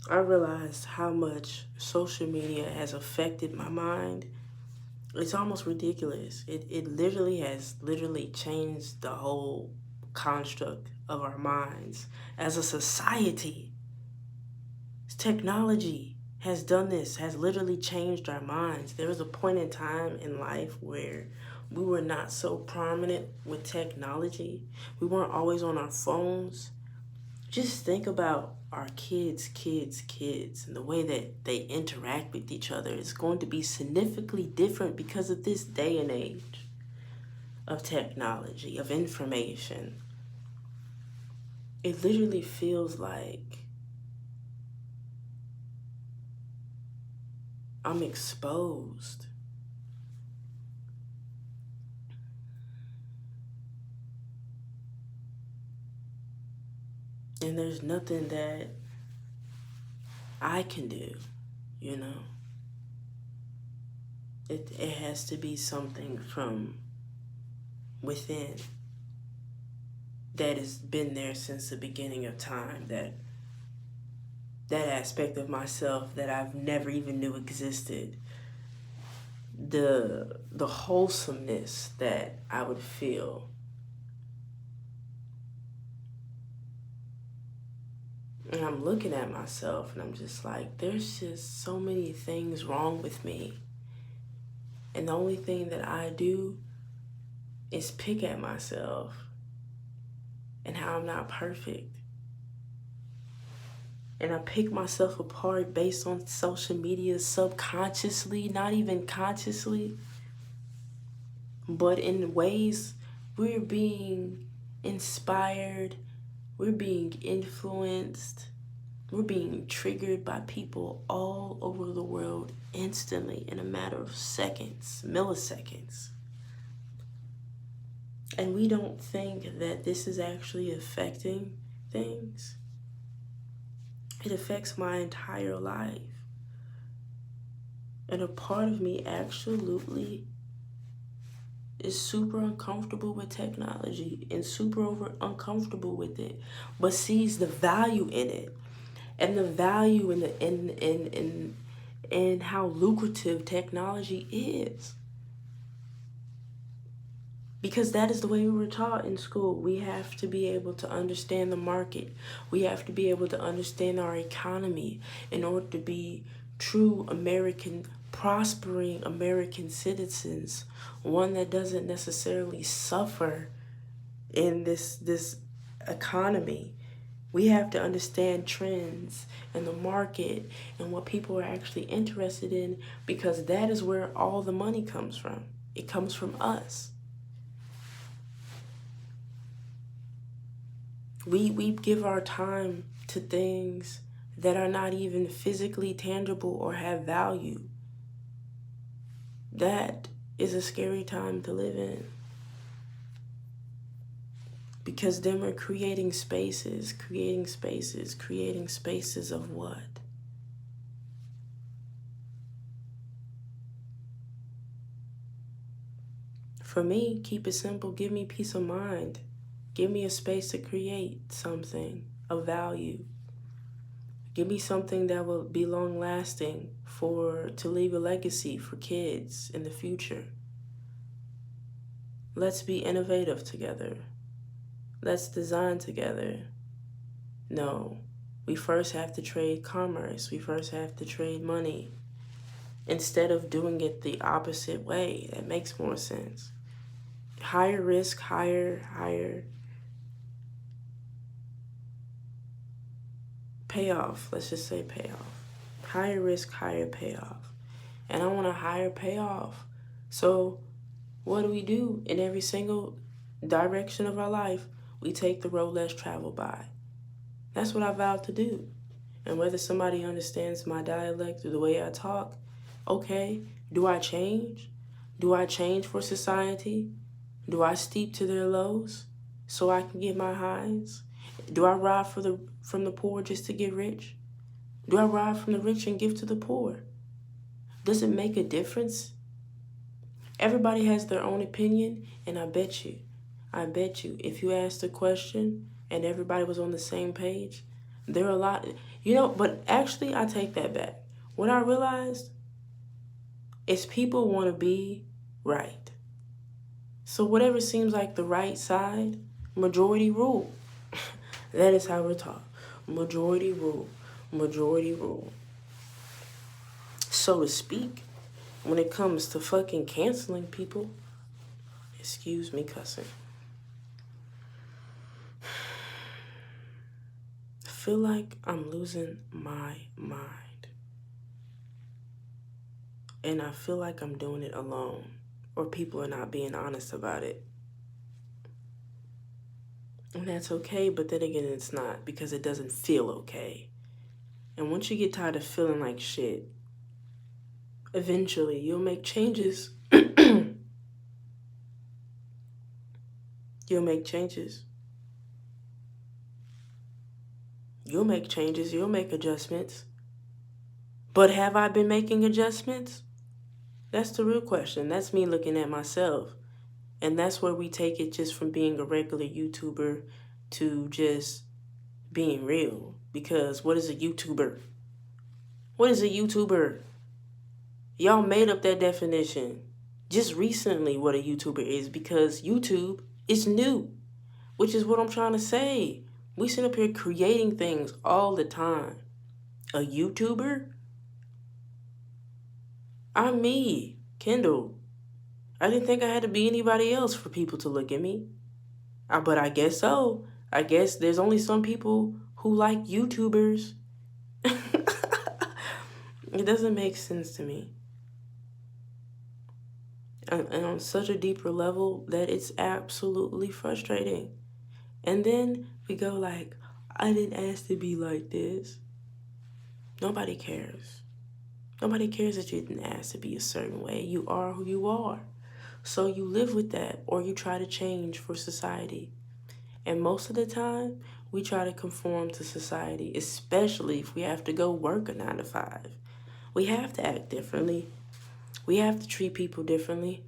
I realized how much social media has affected my mind. It's almost ridiculous. It literally has literally changed the whole construct of our minds as a society. Technology has done this, has literally changed our minds. There was a point in time in life where we were not so prominent with technology. We weren't always on our phones. Just think about our kids, and the way that they interact with each other is going to be significantly different because of this day and age of technology, of information. It literally feels like I'm exposed. And there's nothing that I can do, you know? It has to be something from within that has been there since the beginning of time, that aspect of myself that I've never even knew existed. The wholesomeness that I would feel. And I'm looking at myself and I'm just like, there's just so many things wrong with me. And the only thing that I do is pick at myself and how I'm not perfect. And I pick myself apart based on social media subconsciously, not even consciously, but in ways we're being inspired, we're being influenced, we're being triggered by people all over the world instantly in a matter of seconds, milliseconds. And we don't think that this is actually affecting things. It affects my entire life. And a part of me absolutely is super uncomfortable with technology and super uncomfortable with it, but sees the value in it and the value in how lucrative technology is. Because that is the way we were taught in school. We have to be able to understand the market. We have to be able to understand our economy in order to be true American, prospering American citizens. One that doesn't necessarily suffer in this economy. We have to understand trends and the market and what people are actually interested in, because that is where all the money comes from. It comes from us. We give our time to things that are not even physically tangible or have value. That is a scary time to live in. Because then we're creating spaces of what? For me, keep it simple. Give me peace of mind. Give me a space to create something of value. Give me something that will be long lasting to leave a legacy for kids in the future. Let's be innovative together. Let's design together. No, we first have to trade commerce. We first have to trade money. Instead of doing it the opposite way, that makes more sense. Higher risk, higher payoff. Let's just say payoff. Higher risk, higher payoff. And I want a higher payoff. So what do? In every single direction of our life, we take the road less traveled by. That's what I vowed to do. And whether somebody understands my dialect or the way I talk, okay, do I change? Do I change for society? Do I steep to their lows so I can get my highs? Do I rob from the poor just to get rich? Do I rob from the rich and give to the poor? Does it make a difference? Everybody has their own opinion, and I bet you, if you asked a question and everybody was on the same page, There are a lot, but actually I take that back. What I realized is people want to be right. So whatever seems like the right side, majority rule. That is how we're taught. Majority rule. Majority rule. So to speak, when it comes to fucking canceling people, excuse me cussing, I feel like I'm losing my mind. And I feel like I'm doing it alone, or people are not being honest about it. And that's okay, but then again, it's not, because it doesn't feel okay. And once you get tired of feeling like shit, eventually you'll make changes. You'll make changes. You'll make changes. You'll make adjustments. But have I been making adjustments? That's the real question. That's me looking at myself. And that's where we take it just from being a regular YouTuber to just being real. Because what is a YouTuber? What is a YouTuber? Y'all made up that definition just recently, what a YouTuber is, because YouTube is new, which is what I'm trying to say. We sit up here creating things all the time. A YouTuber? I'm me, Kendall. I didn't think I had to be anybody else for people to look at me. But I guess so. I guess there's only some people who like YouTubers. It doesn't make sense to me. And on such a deeper level that it's absolutely frustrating. And then we go like, I didn't ask to be like this. Nobody cares. Nobody cares that you didn't ask to be a certain way. You are who you are. So you live with that, or you try to change for society. And most of the time, we try to conform to society, especially if we have to go work a 9 to 5. We have to act differently. We have to treat people differently.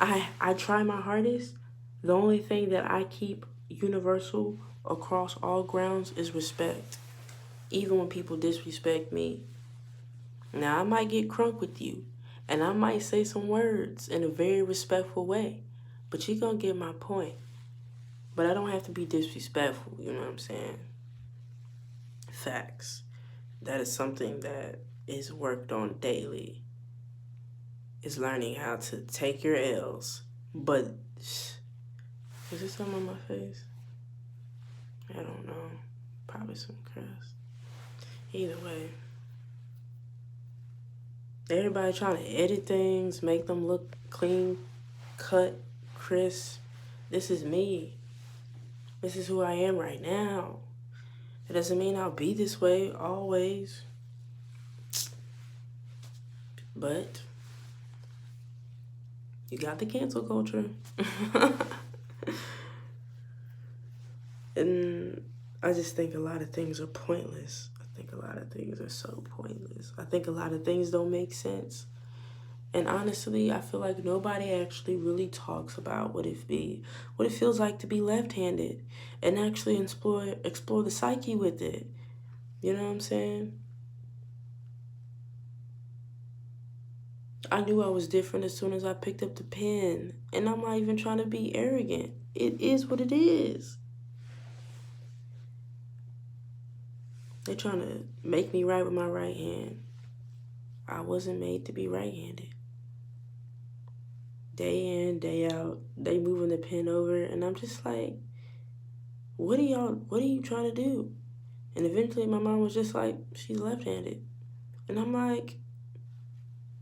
I try my hardest. The only thing that I keep universal across all grounds is respect. Even when people disrespect me. Now, I might get crunk with you, and I might say some words in a very respectful way, but you're going to get my point. But I don't have to be disrespectful, you know what I'm saying? Facts. That is something that is worked on daily, is learning how to take your L's. But, is there something on my face? I don't know. Probably some crust. Either way. Everybody trying to edit things, make them look clean, cut, crisp. This is me. This is who I am right now. It doesn't mean I'll be this way always. But you got the cancel culture. And I just think a lot of things are pointless. I think a lot of things are so pointless. I think a lot of things don't make sense. And honestly, I feel like nobody actually really talks about what it feels like to be left-handed, and actually explore the psyche with it. You know what I'm saying? I knew I was different as soon as I picked up the pen, and I'm not even trying to be arrogant. It is what it is. They're trying to make me write with my right hand. I wasn't made to be right-handed. Day in, day out, they moving the pen over, and I'm just like, what are you trying to do? And eventually my mom was just like, she's left-handed. And I'm like,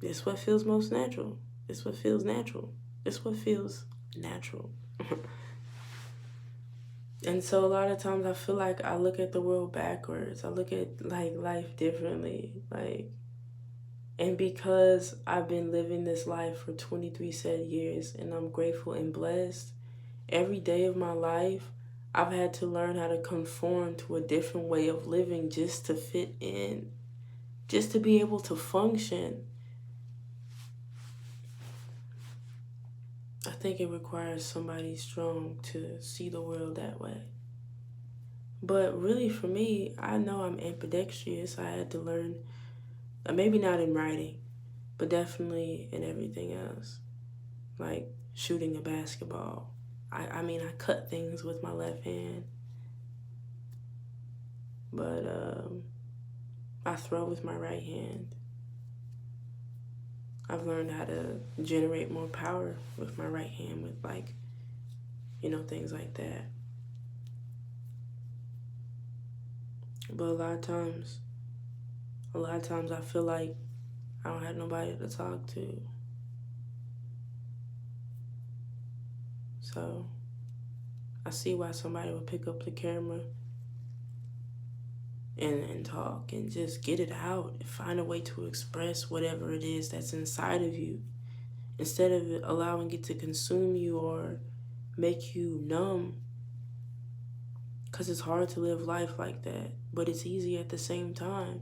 this what feels most natural. This what feels natural. This what feels natural. And so a lot of times I feel like I look at the world backwards. I look at like life differently. And because I've been living this life for 23 said years, and I'm grateful and blessed, every day of my life, I've had to learn how to conform to a different way of living just to fit in, just to be able to function. I think it requires somebody strong to see the world that way. But really, for me, I know I'm ambidextrous. I had to learn, maybe not in writing, but definitely in everything else, like shooting a basketball. I mean, I cut things with my left hand, but I throw with my right hand. I've learned how to generate more power with my right hand, with like, things like that. But a lot of times I feel like I don't have nobody to talk to. So I see why somebody would pick up the camera and talk and just get it out and find a way to express whatever it is that's inside of you, instead of allowing it to consume you or make you numb. Because it's hard to live life like that, but it's easy at the same time.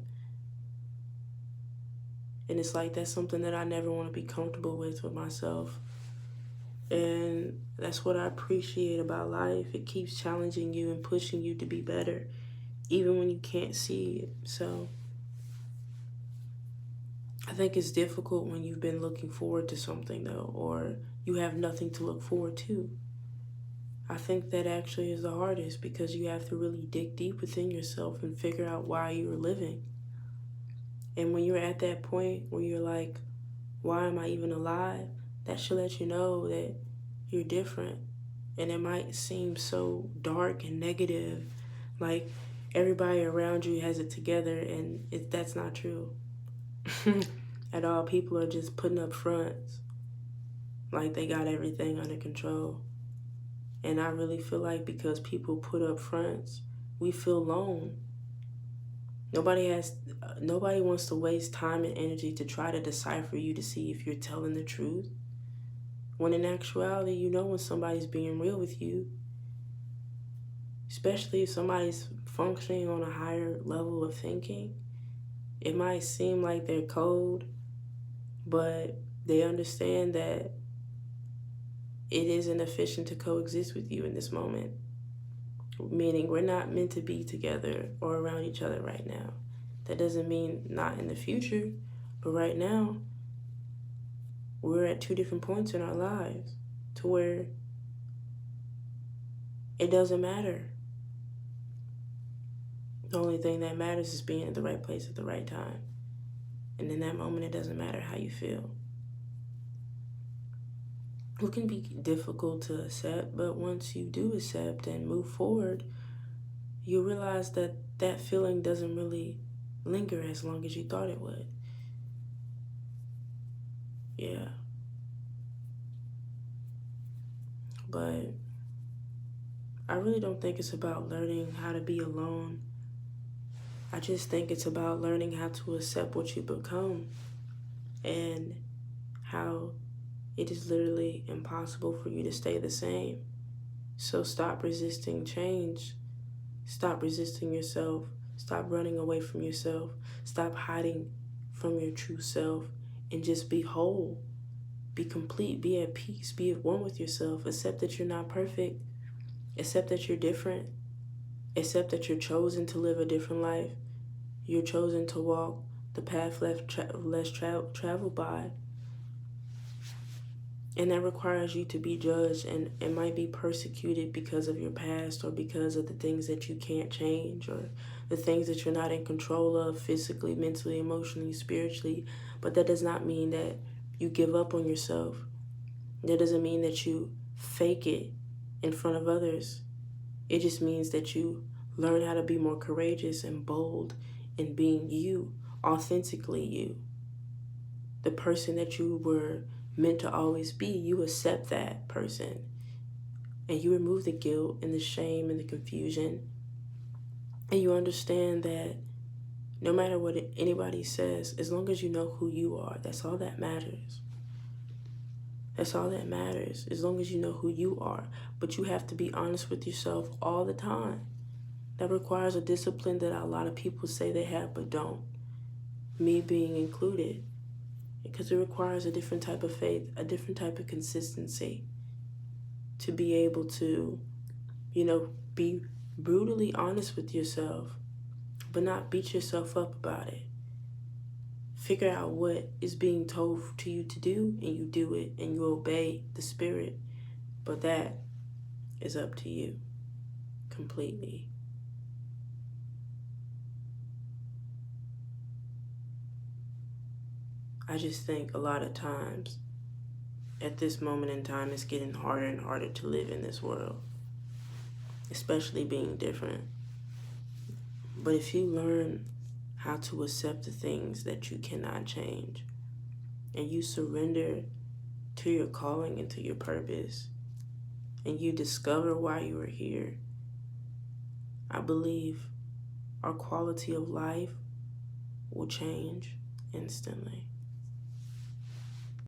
And it's like that's something that I never want to be comfortable with myself. And that's what I appreciate about life. It keeps challenging you and pushing you to be better, even when you can't see it. So I think it's difficult when you've been looking forward to something, though, or you have nothing to look forward to. I think that actually is the hardest, because you have to really dig deep within yourself and figure out why you're living. And when you're at that point where you're like, why am I even alive? That should let you know that you're different. And it might seem so dark and negative, like everybody around you has it together, and that's not true at all. People are just putting up fronts like they got everything under control. And I really feel like because people put up fronts, we feel alone. Nobody wants to waste time and energy to try to decipher you to see if you're telling the truth. When in actuality, you know when somebody's being real with you, especially if somebody's functioning on a higher level of thinking. It might seem like they're cold, but they understand that it isn't efficient to coexist with you in this moment. Meaning we're not meant to be together or around each other right now. That doesn't mean not in the future, but right now, we're at two different points in our lives to where it doesn't matter. The only thing that matters is being at the right place at the right time. And in that moment, it doesn't matter how you feel. It can be difficult to accept, but once you do accept and move forward, you realize that that feeling doesn't really linger as long as you thought it would. Yeah. But I really don't think it's about learning how to be alone. I just think it's about learning how to accept what you become and how it is literally impossible for you to stay the same. So stop resisting change. Stop resisting yourself. Stop running away from yourself. Stop hiding from your true self and just be whole. Be complete. Be at peace. Be at one with yourself. Accept that you're not perfect. Accept that you're different. Accept that you're chosen to live a different life. You're chosen to walk the path less traveled by. And that requires you to be judged and it might be persecuted because of your past or because of the things that you can't change or the things that you're not in control of physically, mentally, emotionally, spiritually. But that does not mean that you give up on yourself. That doesn't mean that you fake it in front of others. It just means that you learn how to be more courageous and bold in being you, authentically you. The person that you were meant to always be, you accept that person. And you remove the guilt and the shame and the confusion. And you understand that no matter what anybody says, as long as you know who you are, that's all that matters. That's all that matters, as long as you know who you are. But you have to be honest with yourself all the time. That requires a discipline that a lot of people say they have but don't. Me being included. Because it requires a different type of faith, a different type of consistency to be able to, be brutally honest with yourself, but not beat yourself up about it. Figure out what is being told to you to do, and you do it, and you obey the Spirit. But that is up to you completely. I just think a lot of times, at this moment in time, it's getting harder and harder to live in this world, especially being different. But if you learn how to accept the things that you cannot change, and you surrender to your calling and to your purpose, and you discover why you are here, I believe our quality of life will change instantly.